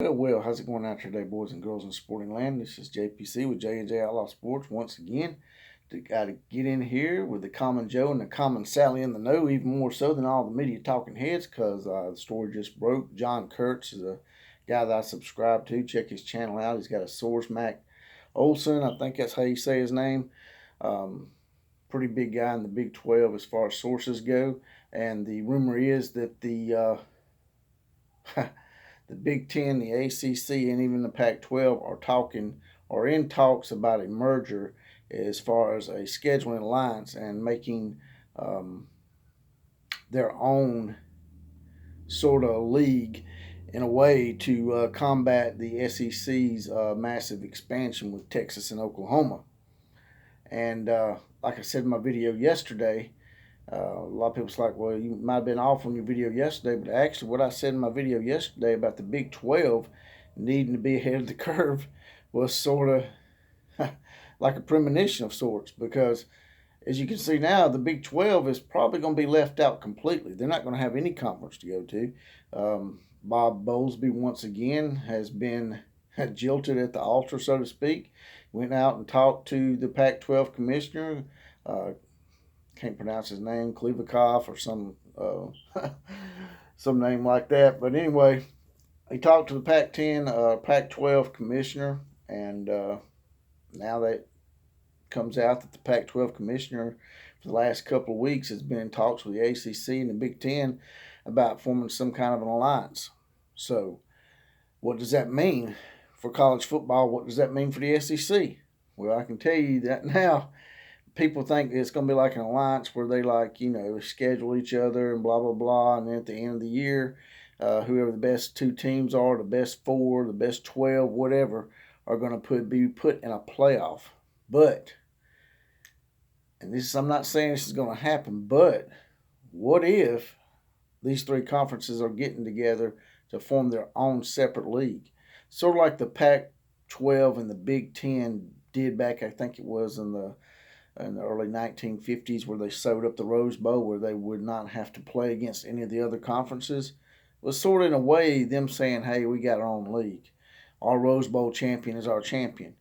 Well, how's it going out today, boys and girls in sporting land? This is JPC with J&J Outlaw Sports once again. Got to get in here with the common Joe and the common Sally in the know, even more so than all the media talking heads, because the story just broke. John Kurtz is a guy that I subscribe to. Check his channel out. He's got a source, Mac Olson. I think that's how you say his name. Pretty big guy in the Big 12 as far as sources go. And the rumor is that the Big 10, the ACC, and even the Pac12 are in talks about a merger as far as a scheduling alliance and making their own sort of league in a way to combat the SEC's massive expansion with Texas and Oklahoma. And like I said in my video yesterday, a lot of people's like, well, you might have been off on your video yesterday, but actually what I said in my video yesterday about the Big 12 needing to be ahead of the curve was sort of like a premonition of sorts, because as you can see now, the Big 12 is probably going to be left out completely. They're not going to have any conference to go to. Bob Bowlsby, once again, has been jilted at the altar, so to speak. Went out and talked to the Pac-12 commissioner, can't pronounce his name, Klivakov or some some name like that. But anyway, he talked to the Pac-10, Pac-12 commissioner, and now that comes out that the Pac-12 commissioner for the last couple of weeks has been in talks with the ACC and the Big 10 about forming some kind of an alliance. So what does that mean for college football? What does that mean for the SEC? Well, I can tell you that now. People think it's going to be like an alliance where they schedule each other and blah, blah, blah. And then at the end of the year, whoever the best two teams are, the best four, the best 12, whatever, are going to be put in a playoff. But, and I'm not saying this is going to happen, but what if these three conferences are getting together to form their own separate league? Sort of like the Pac-12 and the Big 10 did back, I think it was in the early 1950s, where they sewed up the Rose Bowl, where they would not have to play against any of the other conferences. It was sort of in a way them saying, hey, we got our own league. Our Rose Bowl champion is our champion.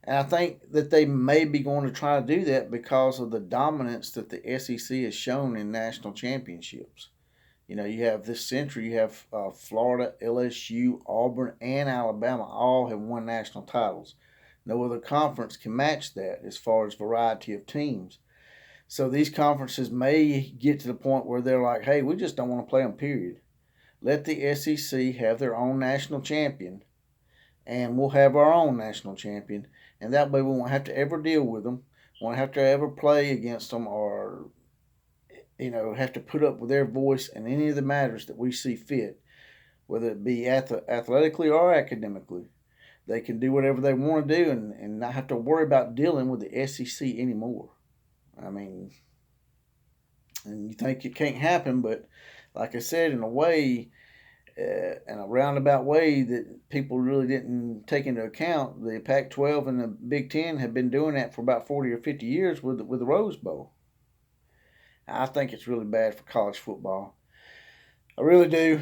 And I think that they may be going to try to do that because of the dominance that the SEC has shown in national championships. You know, you have this century, you have Florida, LSU, Auburn, and Alabama all have won national titles. No other conference can match that as far as variety of teams. So these conferences may get to the point where they're like, hey, we just don't want to play them, period. Let the SEC have their own national champion, and we'll have our own national champion. And that way we won't have to ever deal with them, won't have to ever play against them, or have to put up with their voice in any of the matters that we see fit, whether it be athletically or academically. They can do whatever they want to do and not have to worry about dealing with the SEC anymore. I mean, and you think it can't happen, but like I said, in a way, in a roundabout way that people really didn't take into account, the Pac-12 and the Big 10 have been doing that for about 40 or 50 years with the Rose Bowl. I think it's really bad for college football. I really do.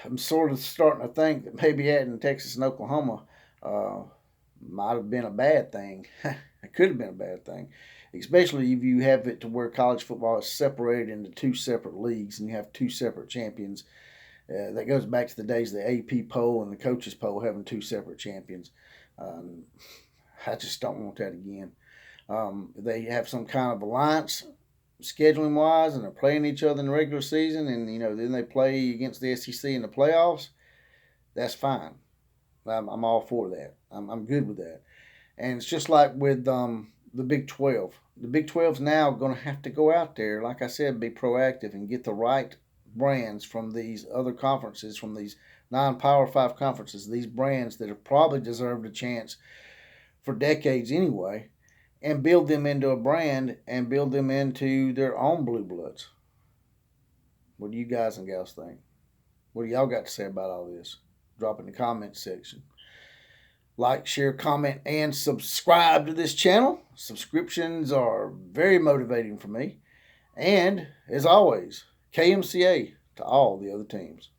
I'm sort of starting to think that maybe adding Texas and Oklahoma might have been a bad thing. It could have been a bad thing, especially if you have it to where college football is separated into two separate leagues and you have two separate champions. That goes back to the days of the AP poll and the coaches poll having two separate champions. I just don't want that again. They have some kind of alliance scheduling wise, and they're playing each other in the regular season, and then they play against the SEC in the playoffs. That's fine. I'm all for that. I'm good with that. And it's just like with the Big 12. The Big 12's now going to have to go out there, like I said, be proactive and get the right brands from these other conferences, from these non-Power 5 conferences, these brands that have probably deserved a chance for decades anyway, and build them into a brand and build them into their own blue bloods. What do you guys and gals think? What do y'all got to say about all this? Drop in the comment section. Like, share, comment, and subscribe to this channel. Subscriptions are very motivating for me. And, as always, KMCA to all the other teams.